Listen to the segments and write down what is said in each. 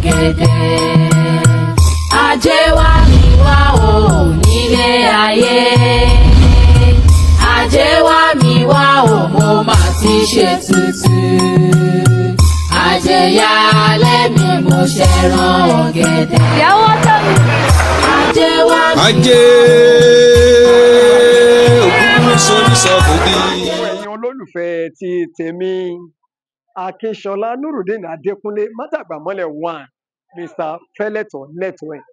ọ̀gẹ̀dẹ̀. Ajé wá mi wá o nílé ayé. Ajé wá mi wá o mo mà ti ṣe tuntun. Ajé yálẹ̀ mi mo ṣẹran ọ̀gẹ̀dẹ̀. Ìyàwó tó mi. Ajé wá mi. Ajé òkú sórí sọ́kùdí. Ẹ̀yin olólùfẹ́ ti tèmi Akínṣọlá Nurudeen Adékúnlé Mátàgbàmọ́lẹ̀ 1 Mr. Fẹ́lẹ́tọ̀ Network.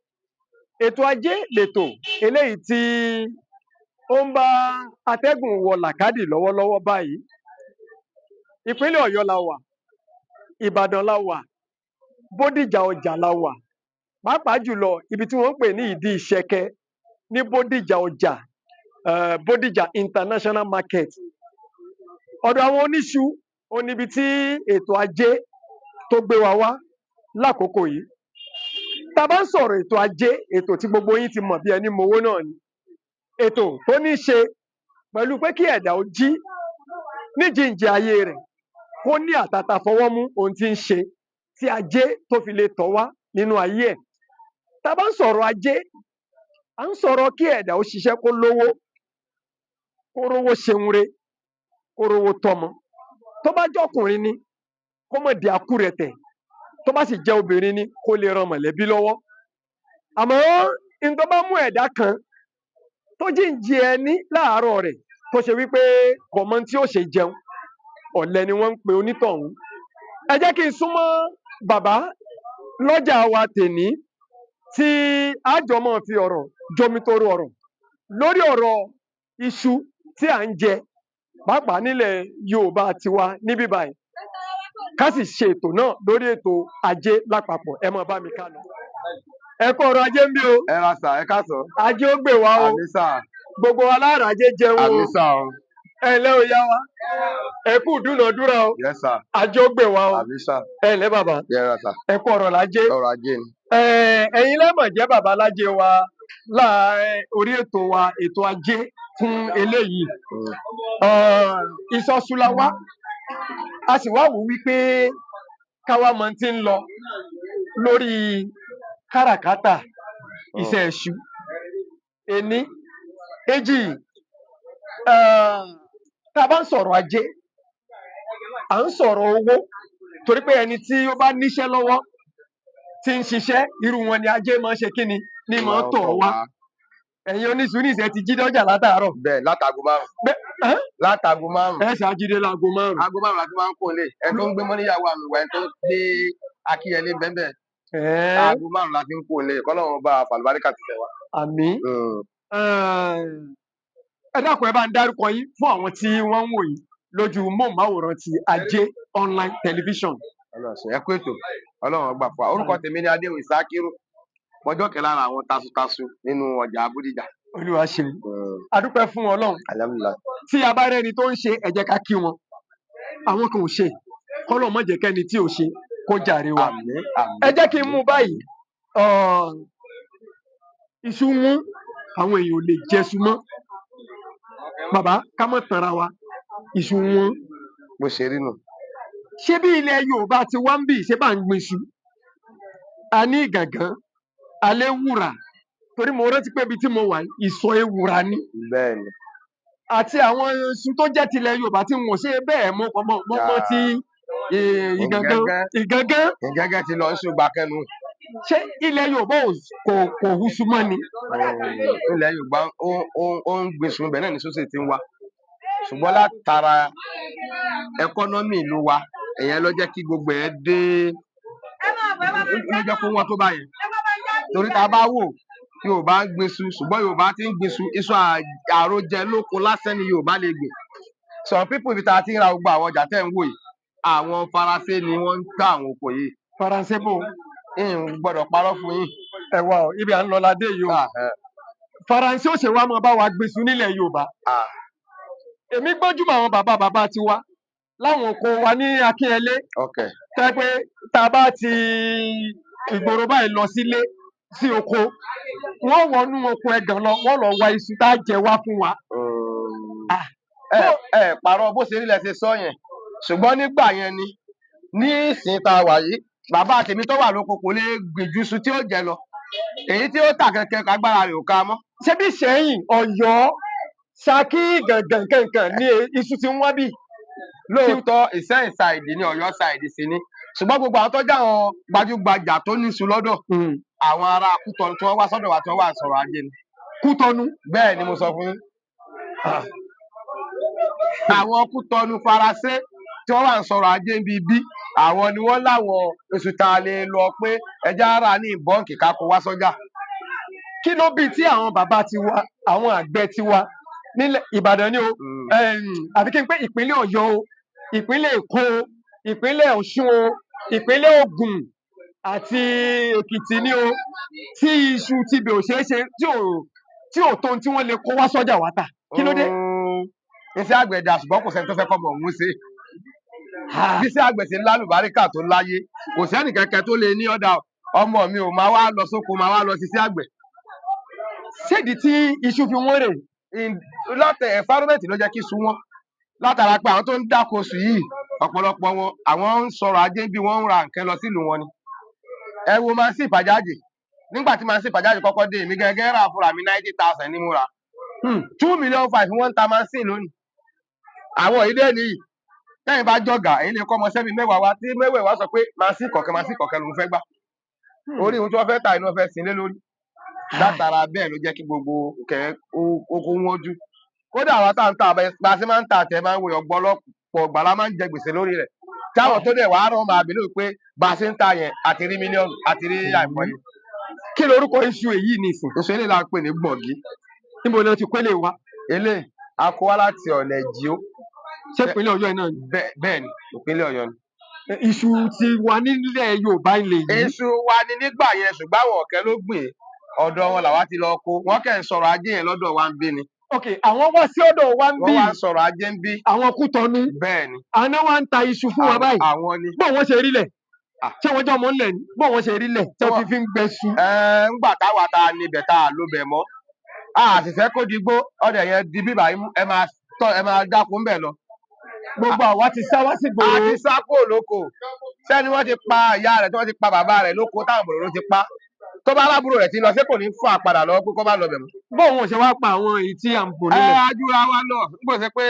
Ètò ajé lètò eléyìí tí ó ń bá atẹ́gùn wọ làkádì lọ́wọ́lọ́wọ́ báyìí. Ìpínlẹ̀ Ọ̀yọ́ la wà, Ìbàdàn la wà, Bódìjà ọjà la wà, pàápàá jùlọ ibi tí wọ́n ń pè ní ìdí ìṣẹ̀kẹ́ ní Bódìjà ọjà, Bódìjà International Market. Ọ̀dọ̀ àwọn oníṣu ó níbi tí ètò ajé tó gbé wa wá lákòókò yìí. Tá a bá ń sọ̀rọ̀ ètò ajé, ètò tí gbogbo yín ti mọ̀ bí ẹni mowó náà ni. Ètò tó ní í ṣe pẹ̀lú pé kí ẹ̀dá ó jí níjíǹde ayé rẹ̀ kó ní àtàtà fọwọ́ mú ohun tí ń ṣe tí ajé tó fi lè tọ̀ wá nínú ayé ẹ̀. Tá a bá ń sọ̀rọ̀ ajé, à ń sọ̀rọ̀ kí ẹ̀dá ó ṣiṣẹ́ kó lówó, kó rówó ṣeun re, kó rówó tọ́mọ. Tó bá jọ́kùnrin ni kó má di àkúrẹ̀tẹ̀, tó bá sì jẹ́ obìnrin ni kó lè ran mọ̀lẹ́bí lọ́wọ́. Àmọ́ n tó bá mú ẹ̀dá kan tó jíǹde ẹní láàárọ̀ rẹ̀ tó ṣe wípé kò mọ tí ó ṣe jẹun, ọ̀lẹ ni wọ́n ń pe onítọ̀hún. Ẹ jẹ́ kí n súnmọ́ bàbá lọ́jà wa tèní tí a jọ máa fi ọ̀rọ̀ jomitoro ọ̀rọ̀ lórí ọ̀rọ̀ iṣu tí à ń jẹ pàápàá nílẹ̀ Yorùbá tiwa níbí báyìí. Ká sì ṣe ètò náà lórí ètò ajé lápapọ̀. Ẹ máa bá mi ká lọ. Ẹ kú ọ̀rọ̀ ajé ń bí o. Ẹ ra sà, ẹ káàsán. Ajé ó gbè wá o. Àmì sà. Gbogbo wa lára ajé jẹun o. Àmì sà o. Ẹ ǹlẹ́ o yá wa. Ẹ kú ìdúnàádúrà o. Yes sà. Ajé ó gbè wá o. Àmì sà. Ẹ ǹlẹ́ bàbá. Yẹ ra sà. Ẹ kú ọ̀rọ̀ lájé. Ọrọ̀ ajé ni. Ẹ̀yin lẹ́mọ̀ jẹ́ bàbá lájé wa orí ètò wa ètò ajé fún eléyìí. Ìsọ̀sùlà wa a sì wá wò wípé káwa mọ tí ń lọ lórí káràkátà iṣẹ́ iṣu. Ení, èjì, tá a bá ń sọ̀rọ̀ ajé, à ń sọ̀rọ̀ owó torí pé ẹni tí ó bá níṣẹ́ lọ́wọ́ tí ń ṣiṣẹ́ irú wọn ni ajé máa ń ṣe kíni ní máa ń tọ̀ wá. Ẹ̀yin oníṣu ní ìṣẹ́ ti jí dọ́jà látàárọ̀. Bẹ́ẹ̀ látago márùn-ún. Látago márùn-ún. Ẹ ṣàjídé láago márùn-ún. Aago márùn-ún láti máa ń kó lé. Ẹ tó ń gbé mọ́níyàwó àmì ìwà ẹ tó gbé Akínyẹlé bẹ́ẹ̀. Aago márùn-ún láti ń kó lé. Kọ́lọ́run bá fàlùbáríkà ti tẹ̀ wá. Àmín. Ẹ dákun ẹ bá ń dárúkọ yín fún àwọn tí wọ́n ń wò yín lójú móhùnmáwòrán ti Ajé online television. Ẹ kú ètò. Ọlọ́run gbà fún wa. Orúkọ tèmi ni Adéwìn Sákírù. Ọjọ́ kẹlá lára àwọn tasutasu nínú ọjà Bódìjà. Olúwa ṣe. A dúpẹ́ fún Ọlọ́run. Alhamdulillah. Tí a bá rẹ́ni tó ń ṣe ẹ jẹ́ ká kí wọn. Àwọn kan ò ṣe. Kọ́lọ̀ má jẹ́ kẹ́ni tí ò ṣe kó jàre wa. Àmín, àmín. Ẹ jẹ́ kí n mú báyìí. Iṣu wọn àwọn èèyàn ò lè jẹṣu mọ́. Bàbá ká mọ̀ tanra wa. Iṣu wọn. Bó ṣe rí nù. Ṣé bí ilẹ̀ Yorùbá ti wá ń bì ṣé bá ń gbin iṣu? A ní Ìgàngán, Aléwùrà, torí mo rántí pé ibi tí mo wà ìsọ̀ ewùrà ni. Bẹ́ẹ̀ni. Àti àwọn iṣu tó jẹ́ tilẹ̀ Yorùbá tí wọn ò ṣe bẹ́ẹ̀ mọ́ ti Ìgàngán. Ìgàngán ti lọ ń ṣùgbà kẹnu. Ṣé ilẹ̀ Yorùbá kò húṣu mọ́ ni? Ilẹ̀ Yorùbá ó ń gbin sùn bẹ́ẹ̀ náà ní sọ́sẹ̀ tí ń wá. Ṣùgbọ́n látara ẹkọ́nọ́mì ìlú wa, ìyẹn ló jẹ́ kí gbogbo ẹ̀ dé ló jẹ́ kó wọ́n tó báyìí. Torí tá a bá wò Yorùbá ń gbin iṣu ṣùgbọ́n Yorùbá ti ń gbin iṣu àròjẹ lóko lásán ni Yorùbá lè gbìn. Some people ibi tá a ti ń ra gbogbo àwọn ọjà tẹ́ ń wò yìí, àwọn Faransé ni wọ́n ń ta àwọn oko yìí. Faransé bò. Gbọ́dọ̀ parọ́ fún yín. Ẹ wá o, ibi à ń lọ ládé yìí o. Faransé ó ṣe wá máa bá wa gbin iṣu nílẹ̀ Yorùbá. Èmi gbọ́júmọ̀ àwọn bàbá tiwa láwọn oko wa ní Akínyẹlé. Tẹ́ pé tá a bá ti ìgboro báyìí lọ sílé sí oko, wọ́n wọnú oko ẹ̀gàn lọ, wọ́n lọ wá iṣu tá a jẹ wá fún wa. Parọ́ bó ṣe rí lẹ ṣe sọ yẹn ṣùgbọ́n nígbà yẹn ni ní ìsìn tá a wà yìí bàbá tèmi tó wà lóko kò lè gbìjú iṣu tí ó jẹ lọ èyí tí ó tà kẹ̀kẹ́ agbára rẹ̀ ò ká mọ́. ṣebí Ìṣẹ̀yìn Ọ̀yọ́ Ṣakí gàngàn kankan ní iṣu tí wọ́n bí. lóòótọ́ Ìṣẹ̀yìn ṣáìdì ní Ọ̀yọ́ ṣáìdì sí ni ṣùgbọ́n gbogbo àwọn tó jẹ́ àwọn gbajúgbajà tó ní iṣu lọ́dọ̀ àwọn ará Kútọ̀nù tí wọ́n wá sọ́dọ̀ wa tí wọ́n wà sọ̀rọ̀ ajé ni. Kútọ̀nù. bẹ́ẹ̀ ni mo sọ fún yín. àwọn Kútọ̀nù Faransé tí wọ́n wà ń sọ̀rọ̀ ajé ń bí àwọn ni wọ́n láwọn oṣù tá a lè lọ pé ẹja ara ní bọ́ǹkì ká kó wá sọ́jà. kí ló bí tí àwọn bàbá tiwa àwọn àgbẹ̀ tiwa nílẹ̀ Ìbàdàn ni o àbí kí n pé ìpínlẹ̀ Ọ̀yọ́ o ìpínlẹ̀ Èkó o ìpínlẹ̀ Ọ̀ṣun o ìpínlẹ̀ Ògùn àti Èkìtì ni o tí iṣu tibẹ̀ ò ṣeé ṣe tí ò tó tí wọ́n lè kó wá sọ́jà wá tà kí ló dé. iṣẹ́ àgbẹ̀ dà ṣùgbọ́n kò sẹ́ni tó fẹ́ kọ́ mọ̀ òun ṣe. bí iṣẹ́ àgbẹ̀ ṣe ń lálùbáríkà tó láyé kò sẹ́ni kẹ̀kẹ́ tó lè ní ọ̀dà ọmọ mi ò máa wá lọ sóko máa wá lọ ṣiṣẹ́ àgbẹ̀. ṣéèdì tí iṣu fi wọ́n rè. lọ́tẹ̀ environment ló jẹ́ kí iṣu wọ́n látara pé àwọn tó ń dáko oṣù yìí ọ̀pọ̀lọpọ̀ wọn àwọn ń sọ̀rọ̀ ajé bí wọ́n ń ra nǹkan lọ sílùú wọn ni. ẹ wo máa ń sí ìfàjáde nígbà tí máa ń sí ìfàjáde kọ́kọ́ dé èmi gẹ́gẹ́ rà fúnra mi 90,000 ní mo rà 2,500,000 wọ́n ń ta máa ń sìn lónìí. àwọn ìdí nìyí tẹ́yìn bá jọ̀gà èyí lè kọ́ ọmọ sẹ́mi mẹ́wàá wá tí mẹ́wàá wá sọ pé máa sí kọ̀ọ̀kan lòún fẹ́ gbà orí ohun tí wọ́n fẹ́ tà inú wọn fẹ́ sin lé lórí látara bẹ́ẹ̀ ló jẹ́ kí gbogbo kẹ́ oko wọn jú. kódà àwọn tá à ń tà bá a ṣe máa ń tà tẹ máa ń wòye ọ̀pọ̀lọpọ̀ gbàlá máa ń jẹ gbèsè lórí rẹ̀ táwọn tó dẹ̀ wàá rán máa bèlè pé bá a ṣe ń tà yẹn àti rí mílíọ̀nù àti rí àìmọye. kí lorúkọ iṣu èyí nìsín. oṣù eléyìí la ń pè ní gbọ̀ngí. níbo ni wọ́n ti kólé wa. eléyìí a kó wá láti ọ̀nà Ẹ̀jíó. ṣé ìpínlẹ̀ Ọ̀yọ́ náà ni. bẹ́ẹ̀ ni ìpínlẹ̀ Ọ̀yọ́ ni. iṣu ti wà nílẹ̀ Yorùbá ilẹ̀ yìí. iṣu wa ni nígbà yẹn ṣùgbọ́n àwọn ọ̀kẹ́ ló gbìn ọ̀dọ̀ wọn làwa ti lọ kó wọn kẹ́ ń sọ̀rọ̀ ajé yẹn lọ́dọ̀ wa ń bí ni. ok àwọn wá sí ọ̀dọ̀ wa ń bí. wọ́n wá ń sọ̀rọ̀ ajé ń bí. àwọn Kútọ̀nù. bẹ́ẹ̀ ni. àná wa ń ta iṣu fún wa báyìí. àwọn ni. bó wọn ṣe rí lẹ̀. ṣé wọ́n jọ mọ́ ńlẹ̀ ni bó wọn ṣe rí lẹ̀ tí wọ́n fi ń gbẹ su. ńgbà táwa ta níbẹ̀ tá a ló bẹ̀ mọ́ a sì fẹ́ kó digbó ọ̀dẹ̀ yẹn di bíbà ẹ máa dáko ń bẹ̀ lọ. gbogbo àwa ti sá wá sí gbòòrò. a ti sá kúrò lóko sẹ́ni wọ́n ti pa ìyá rẹ̀ tí wọ́n ti pa bàbá rẹ̀ lóko táwọn bòròró ti pa tó bá aláàbúrò rẹ̀ ti lọ sí kò ní fún àpadà lọ pé kó má lọ bẹ̀ mọ́. bóun ò ṣe wá pa àwọn èyí tí à ń bò nílẹ̀. ajúra wa lọ nígbà tó ṣe pé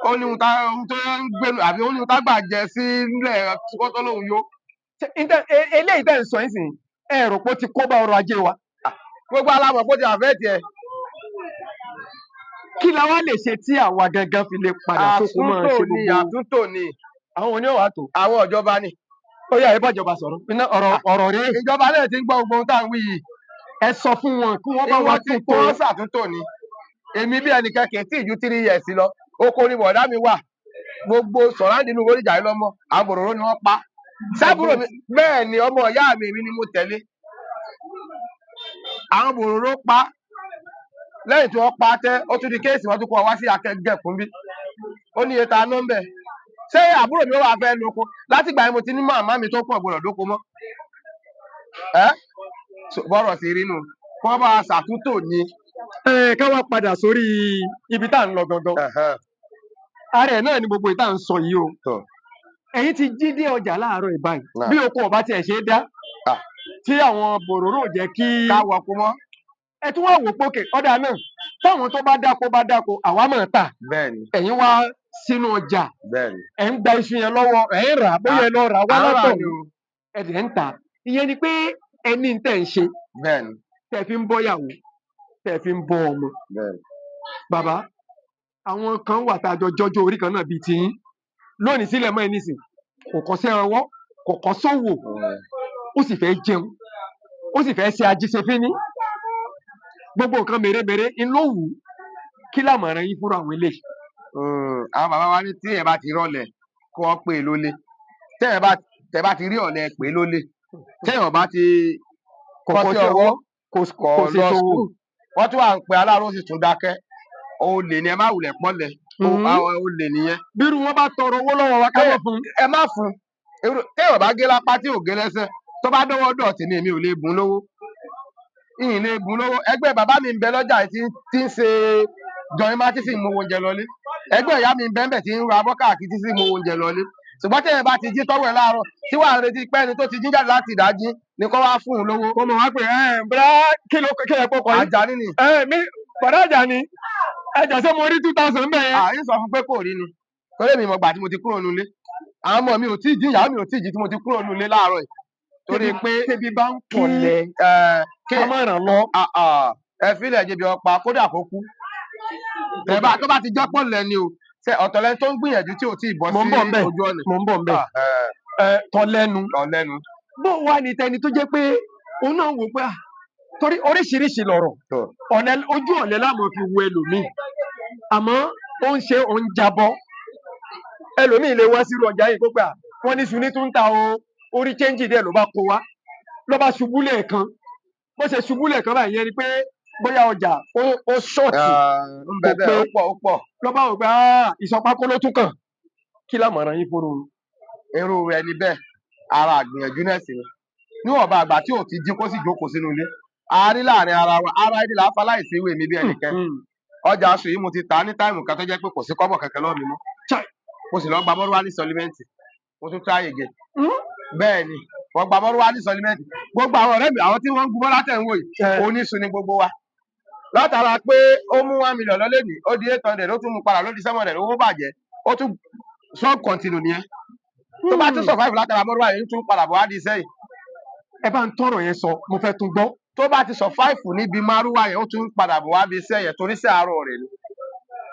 ó ní ohun tó ń gbẹnu àbí ó ní ohun tá gbà jẹ sí nílẹ̀ kótó lóhun yó. eléyìí tẹ̀ ń sọ yín ẹ rò pé ó ti kó bá ọrọ̀ ajé wa. gbogbo alámọ̀ kó ti àfẹ́ tiẹ̀. kí la wá lè ṣe tí àwa gangan fi lè padà sóko máa ṣe gbogbo. àtúntò ni. àwọn oníwàá tó. àwọn ìjọba ni. ó yá ìbá ìjọba sọ̀rọ̀ ọ̀rọ̀ rẹ̀. ìjọba náà ti ń gbọ́ gbogbo ohun tá à ń wí yìí. ẹ sọ fún wọn kí wọ́n bá wá tún tó. wọ́n ṣàtúntò ni. èmi bí ẹnìkan kì í tí ju 3 years lọ oko ni bọ̀dá mi wà gbogbo sọ̀ráǹdì inú oríjà yìí lọ́mọ àwọn bòròró ni wọ́n pa. sábúrò mi bẹ́ẹ̀ ni ọmọ ìyá mi ni mo tẹ̀lé. àwọn bòròró pa lẹ́yìn tí wọ́n pa tẹ́ ó tún di kéèsì wọn tún kọ́ wá sí akẹgbẹ́kùn bí ó ní iye ta nọ́mbẹ̀ ṣé àbúrò mi ó wà fẹ́ lóko láti ìgbà yẹn mo ti ní màmá mi tó pọ̀ gbọ́dọ̀ dóko mọ́ bọ́rọ̀ sí rí nù kí wọ́n bá a ṣàtúntò ni. ká wá padà sórí ibi tá à ń lọ gangan ààrẹ náà ni gbogbo ìta ń sọ yìí o ẹ̀yin ti jí dé ọjà láàárọ̀ ìbáyìí bí oko ọba tiẹ̀ ṣe dá tí àwọn bòròró jẹ́ kí káwọ kó mọ́. ẹ tún wá wò pókè ọ̀dà náà táwọn tó bá dáko àwa máa tà ẹ̀yin wá sínú ọjà ẹ̀ ń gba iṣu yẹn lọ́wọ́ ẹ̀ ń rà bóyá ẹ lọ rà wá látọ̀ ẹ̀ dẹ̀ ń tà ìyẹn ni pé ẹni tẹ̀ ń ṣe tẹ̀ fi ń bọ́yàwó tẹ̀ fi ń bọ́ ọmọ. bàbá àwọn kan wà tá a jọ jọjọ orí kan náà bíi tiyín lónìí sílẹ̀ mọ́ ẹ nísìn kò kọ́ṣẹ́ ọwọ́ kò kọ́ sówò ó sì fẹ́ jẹun ó sì fẹ́ ṣe ajíṣefíní gbogbo nǹkan mèremère ń ló wù ú kí lámọ̀ràn yín fúnra àwọn eléyìí. àwọn bàbá wa ní tí ẹ bá ti rọlẹ̀ kó wọ́n pè é lólè tẹ́ bá ti rí ọ̀lẹ pè é lólè tẹ́yàn bá ti kọ́ṣẹ́ ọwọ́ kò lọ sùkúù wọ́n tún wà ń pe aláàrọ̀ sì tún dákẹ́ olè ni ẹ má wulẹ̀ pọ́nlẹ̀ olè nìyẹn. bírú wọn bá tọrọ owó lọ́wọ́ wa káwọ́ fún. ẹ má fún téèyàn bá gé lápá tí ò gé lẹ́sẹ̀ tó bá dọ́wọ́ dọ̀tí ni èmi ò lè bùn lówó ìyìn lè bùn lówó ẹgbẹ́ bàbá mi ń bẹ lọ́jà tí ń ṣe jọyìn má tí sì ń mú oúnjẹ lọlé ẹgbẹ́ ìyá mi ń bẹ́ẹ̀ tí ń ra abọ́ káàkiri tí sì ń mú oúnjẹ lọlé ṣùgbọ́n téèyàn bá ti jí tọ́wọ́ ẹ̀ láàárọ̀ tí wàá retí pé ẹni tó ti jíjà láti ìdájí ni kó wá fún un lówó. kó mọ̀ wá pé bùrá kí ló pọ̀ yìí. Àjàní ni. mi bọ̀dá Àjàní ẹjà ṣé mo rí 2000 bẹ́ẹ̀ yẹn. Àyè sọ fún pé kò rí ni torí mi mọ̀ gbà tí mo ti kúrò nulẹ̀ àwọn ọmọ mi ò tí ì jí ìyàwó mi ò tí ì jí tí mo ti kúrò nulẹ̀ láàárọ̀ yìí torí pé tẹbi bá ń pọ̀lẹ̀ ká má ràn lọ. ẹ fílẹ̀ jẹbi ọ̀pá kódà kó kú tó bá ti jẹ́ pọ̀lẹ̀ ni o ọ̀tọ̀lẹ́ tó ń gbìyànjú tí ò tí ì bọ́ sí ojú ọ̀nà. mo ń bọ̀ nbẹ̀ tọ́lẹ́nu bó wà ní tẹni tó jẹ́ pé òun náà wò pé torí oríṣiríṣi lọ̀rọ̀ ojú ọ̀lẹ́ láàmú fi wo ẹlòmíì àmọ́ ó ń ṣe òun jábọ́ ẹlòmíì lè wá sírú ọjà yìí kó gbà wọ́n ní sunni tún ń ta o orí chẹ́ńjì díẹ̀ ló bá kó wa ló bá ṣubú lẹ́ẹ̀kan bó ṣe ṣubú lẹ́ẹ̀kan báyìí yẹn ni pé bóyá ọjà ó ṣọ́ọ̀tì ó pọ̀ ló bá wò pé ìsọpákó ló tún kàn kí lámọ̀ràn yín fún un. irú rẹ ni bẹ́ẹ̀ ara àgbìyànjú náà sì ni níwọ̀nba àgbà tí ò ti jí kó sì jókòó sínú ilé a rí láàrin ara wa ara ẹni là á faláìsí ìwé mi bí ẹnìkan ọjà aṣọ yìí mo ti tà á ní táìmù kan tó jẹ́ pé kò sí kọ́bọ̀ kankan lọ́ọ̀ mi mọ́ mo sì lọ gba mọ́rúwá ní sọlímẹ́ǹtì mo tún tráyè gẹ̀ bẹ́ẹ̀ ni wọ́n gba mọ́rúwá ní sọlímẹ́ǹtì gbogbo àwọn ọ̀rẹ́ mi àwọn tí wọ́n ń gúnmọ́ látẹ̀wò yìí oníṣu ni gbogbo wa látara pé ó mú 1 million lọ lẹ́nìí ó di 800 ó tún mú padà ló di 700 owó bàjẹ́ ó tún sub continue nìyẹn tó bá tún survive látara mọ́rúwá yìí tún padà bọ̀ wá di sẹ́yìn. ẹ bá ń tọrọ yẹn sọ mo fẹ́ tún gbọ́. tó bá ti survive níbi márúwá yẹn ó tún padà bọ̀ wá di sẹ́yìn torí sí àárọ̀ rẹ̀ ni.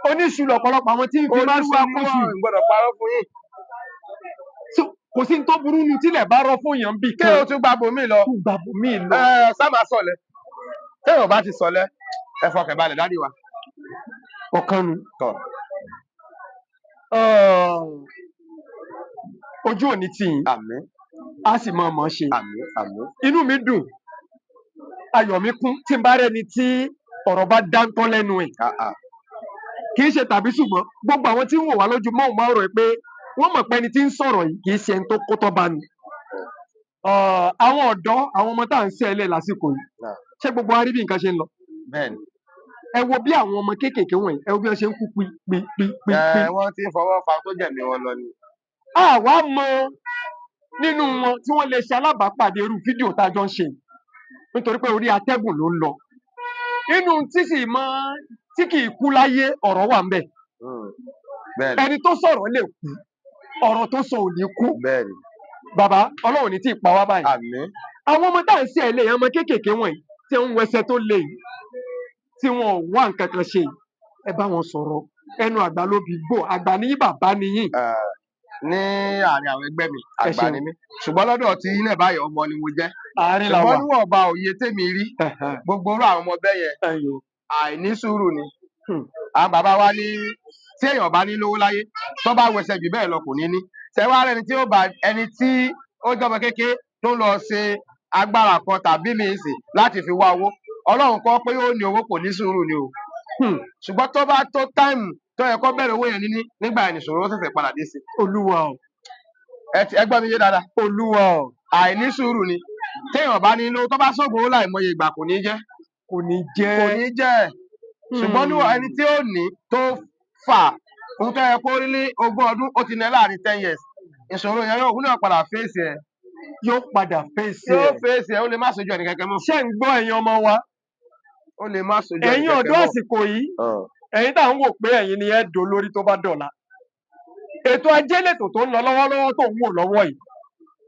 oníṣu lọ́pọ̀lọpọ̀ àwọn tí ń fi márúwá kó sùn gbọ́dọ̀ parọ́ fún yín. kò sí ní tó burú nu tílẹ̀ bá rọ fún yàn bí kí o tún gbàgbọ́ mi lọ. sábà sọlẹ̀ téèyàn bá ti sọlẹ̀ ẹ fọkàn balẹ̀ dádì wa. ọ̀kan nu. ojú òní tì yín. àmín. a sì máa mọ̀ ọ́ ṣe. àmín àmín. inú mi dùn ayọ̀ mi kún tí n bá rẹ́ni tí ọ̀rọ̀ bá dáńtọ́ lẹ́nu ẹ̀. kì í ṣe tàbí ṣùgbọ́n gbogbo àwọn tí ń wò wá lójú mọ́ òun máa rò pé wọ́n mọ̀ pé ẹni tí ń sọ̀rọ̀ yìí kì í ṣe ẹni tó kó tọ́ bá ní. àwọn ọ̀dọ́ àwọn ọmọ tá à ń ṣe ẹlẹ́ lásìkò yìí ṣé gbogbo wa rí bí nǹkan ṣe ń lọ. bẹ́ẹ̀ni. ẹ wo bí àwọn ọmọ kéékèèké wọ̀nyí ẹ wo bí wọ́n ṣe ń kú pípípí. wọ́n ti fọwọ́ fa tó jẹ̀mí wọn lọ ni. àwa mọ nínú wọn tí wọ́n lè ṣe alábàápàdé irú fídíò tá a jọ ń ṣe nítorí pé orí atẹ́gùn ló ń lọ. inú tí kì í kú láyé ọ̀rọ̀ wà ń bẹ̀. ẹni tó sọ̀rọ̀ lè kú ọ̀rọ̀ tó sọ ò ní kú. bàbá ọlọ́run ní tí ì pa wá báyìí. àmín. àwọn ọmọ tá à ń ṣe ẹlẹ́yìn ọmọ kéékèèké wọ̀nyí tí ń wẹsẹ̀ tó le yìí tí wọn ò wá nǹkan kan ṣe ẹ bá wọn sọ̀rọ̀ ẹnu àgbà ló bí gbò àgbà ní bàbá nìyí. ní àárín àwọn ẹgbẹ́ mi àgbà ni mí ṣùgbọ́n lọ́dọ̀ tí ilẹ̀ báyọ̀ ọmọ ni mo jẹ́. ṣùgbọ́n níwọ̀nba òye tèmi rí gbogbo orú àwọn ọmọ bẹ́ẹ̀ yẹn àìní sùúrù ni. àwọn bàbá wa ní tí èèyàn bá ní lówó láyé tó bá wẹsẹ̀ jù bẹ́ẹ̀ lọ kò ní ní. ṣẹ̀wá ẹni tí ó jọmọ kékeré tó ń lọ ṣe agbára kan tàbí míì sí láti fi wá owó ọlọ́run kọ́ pé ó ní owó kò ní sùúrù ni o. ṣùgbọ́n tó bá tó táìmù tó yẹ kó bẹ̀rẹ̀ owó yẹn níní nígbà yẹn nìṣòro ó ṣẹ̀ṣẹ̀ padà dé sí. olúwa o. ẹ gbọ́ mi yé dáadáa. olúwa o. àìní sùúrù ni téèyàn bá ní lówó tó bá sóògùn owó láìmọye ìgbà kò ní jẹ́. kò ní jẹ́. ṣùgbọ́n ní ẹni tí ó ní tó fà ohun tó yẹ kó rí ní 20 ọdún ó ti ní láàrin 10 years ìṣòro yẹn yóò náà padà fèsì ẹ. yóò padà fèsì ẹ. yóò fèsì ẹ ó lè má sojú ẹni kankan mọ́. ṣé ń gbọ́ ẹ̀yin ọmọ wa. ó lè má sojú ẹni kankan mọ́. ẹ̀yin ọ̀dọ́ àsìkò yìí ẹ̀yin tá à ń wò pé ẹ̀yin ni ẹ dò lórí tó bá dọ̀la. ètò ajé lètò tó ń lọ lọ́wọ́lọ́wọ́ tó ń wò lọ́wọ́ yìí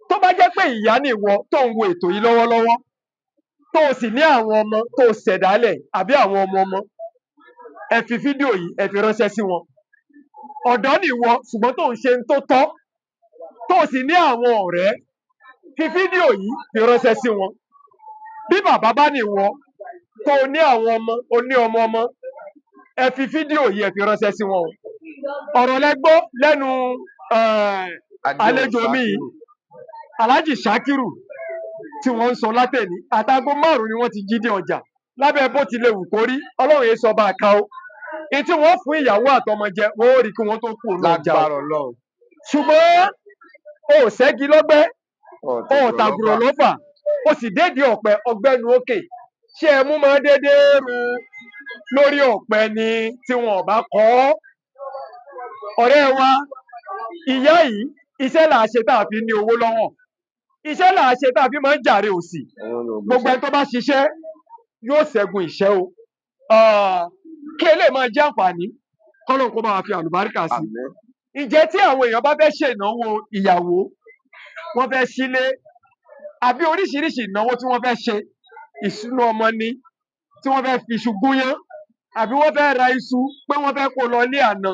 tó bá jẹ́ pé ìyá ni ìwọ tó ń wo ètò yìí lọ́wọ́lọ́wọ́ tó o sì ní àwọn ọmọ tó o ṣẹ̀dálẹ̀ àbí àwọn ọmọ ẹ fi fídíò yìí ẹ fi ránṣẹ́ sí wọn. ọ̀dọ́ ni ìwọ ṣùgbọ́n tó ń ṣe ń tó tọ́ tó o sì ní àwọn ọ̀rẹ́ fi fídíò yìí fi ránṣẹ́ sí wọn. bí bàbá bá ní ìwọ tó o ní àwọn ọmọ o ní ọmọ ẹ fi fídíò yìí ẹ fi ránṣẹ́ sí wọn. ọ̀rọ̀ lẹ gbọ́ lẹ́nu àlejò mi yìí Alhaji Shakiru tí wọ́n ń sọ látẹ̀ní àtàgò 5 ni wọ́n ti jí dé ọjà lábẹ́ bó ti lè wù kó rí ọlọ́run yẹn sọ bá a ká o etí wọ́n fún ìyàwó àtọmọ jẹ wọ́n ó rí kí wọ́n tó kú òun ọjà o ṣùgbọ́n o ò ṣẹ́gi lọ́gbẹ́ o ò tàgùrọ̀ lọ́fà o sì dédé ọ̀pẹ ọgbẹ́nu òkè ṣé ẹ mú máa dédé ru lórí ọ̀pẹ ni tí wọn ò bá kọ́ ọ̀rẹ́ wa ìyá yìí iṣẹ́ là á ṣe tá a fi ní owó lọ́wọ́ iṣẹ́ là á ṣe tá a fi máa ń jàre òsì gbogbo ẹni tó bá ṣiṣẹ́ yóò ṣẹ́gun ìṣẹ́ o kí eléyìí máa jẹ́ àǹfààní kọ́lọ́n kó bá wa fi àlùbáríkà sí ǹjẹ́ tí àwọn èèyàn bá fẹ́ ṣe ìnáwó ìyàwó wọ́n fẹ́ sílé àbí oríṣiríṣi ìnáwó tí wọ́n fẹ́ ṣe ìṣúná ọmọ ni tí wọ́n fẹ́ fi iṣu gúnyán àbí wọ́n fẹ́ ra iṣu pé wọ́n fẹ́ kó lọ ilé àná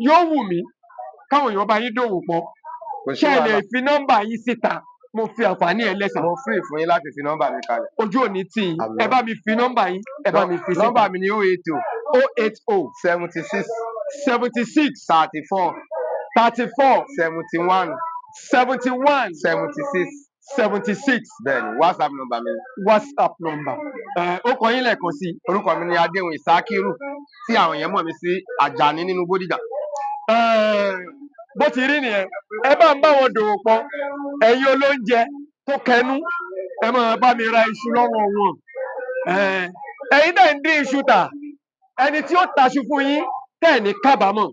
yóò wù mí káwọn èèyàn bá yín dòwò pọ̀ ṣé ẹ lè fi nọ́mbà yín síta mo fi àǹfààní ẹ lẹ́sàn. mo free fún yín láti fi nọ́mbà mi kalẹ̀. ojú òní tì yín ẹ bá mi fi nọ́mbà yín ẹ bá mi fi síta. nọ́mbà mi ni 080 76 76 34 34 71 71 76 76 bẹ́ẹ̀ni whatsapp nọ́mbà mi. whatsapp number ó kọ yín lẹ́ẹ̀kan sí. orúkọ mi ni adéhùn ìsákírù tí àwọn èèyàn mọ̀ mí sí àjàní nínú bódìjà. bó ti rí nìyẹn ẹ bá ń bá wọn dòwò pọ̀ ẹ̀yin olóúnjẹ tó kẹnu ẹ máa bá mi ra iṣu lọ́wọ́ wọn ẹ̀yin tẹ̀ ń dín iṣu tà ẹni tí ó taṣu fún yín tẹ̀ ní kábàámọ̀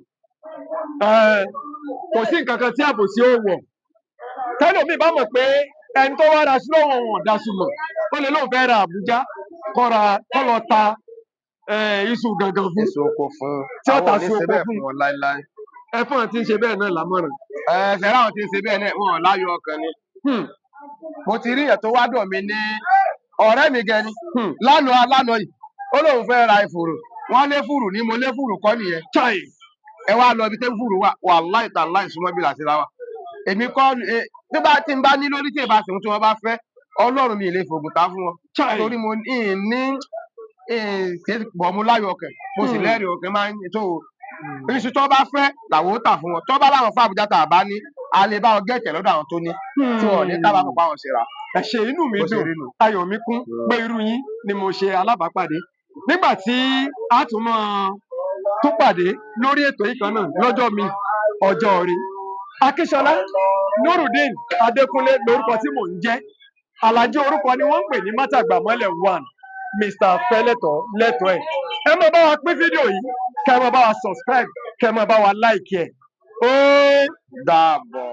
kò sí nǹkan kan tí àbòsí ó wọ̀ tẹ́lòmíì bá mọ̀ pé ẹni tó wá ra iṣu lọ́wọ́ wọn daṣu mọ̀ ó lè lóun fẹ́ ra Àbújá kọ́ lọ ta iṣu gangan fún èso oko fún tí ó àwọn taṣu oníṣẹ́ oko bẹ́ẹ̀ fún fún wọn láéláé. ẹfọn tí ń ṣe bẹ́ẹ̀ náà lámọ̀ràn. ṣẹlẹ àwọn tí ń ṣe bẹ́ẹ̀ náà wọn ò láyọ̀ ọkàn ni. mo ti rí èèyàn tó wá dọ̀ mí ní ọ̀rẹ́ mi gẹni lánàá yìí ó lóun fẹ́ ra ìfòrò wọ́n lé fùrù ní mo lé fùrù kọ́ nìyẹn. ẹ wá lọ ibi tẹ́ fùrù wà wàláì tàláì súnmọ́ bí làṣẹ láwà. èmi kọ́ tí n bá ní lórí tí ìbá sèwọ́n tí wọ́n bá fẹ́ Ọlọ́run mi ì lè fògùn tá fún wọn. torí mo ní bọ̀ mo láyọ̀ ọkàn mo sì lẹ́rìí ọkàn máa ń tó iṣu tó bá fẹ́ làwọn ó tà fún wọn tó bá láwọn fún Àbújá tá a bá ní a lè bá wọn gẹ̀ẹ́tẹ̀ lọ́dọ̀ àwọn tó ní tí wọn ò ní kábàámọ̀ pa wọn ṣe ra. ẹ ṣé inú mi dùn ayọ̀ mi kún pé irú yín ni mo ṣe alábàápàdé nígbà tí a tún mọ tó pàdé lórí ètò yìí kan náà lọ́jọ́ mi ọjọ́ rí Akínsọlá Nurudeen Adékúnlé lórúkọ tí mò ń jẹ́ Àlàjí orúkọ ni wọ́n ń pè ní Mátàgbàmọ́lẹ̀ 1 Mr. Fẹ́lẹ́tọ̀ lẹ́tọ̀ ẹ̀ ẹ máa bá wa pín fídíò yìí kẹ́ ẹ máa bá wa subscribe kẹ́ ẹ máa bá wa like ẹ̀ ó dàbọ̀.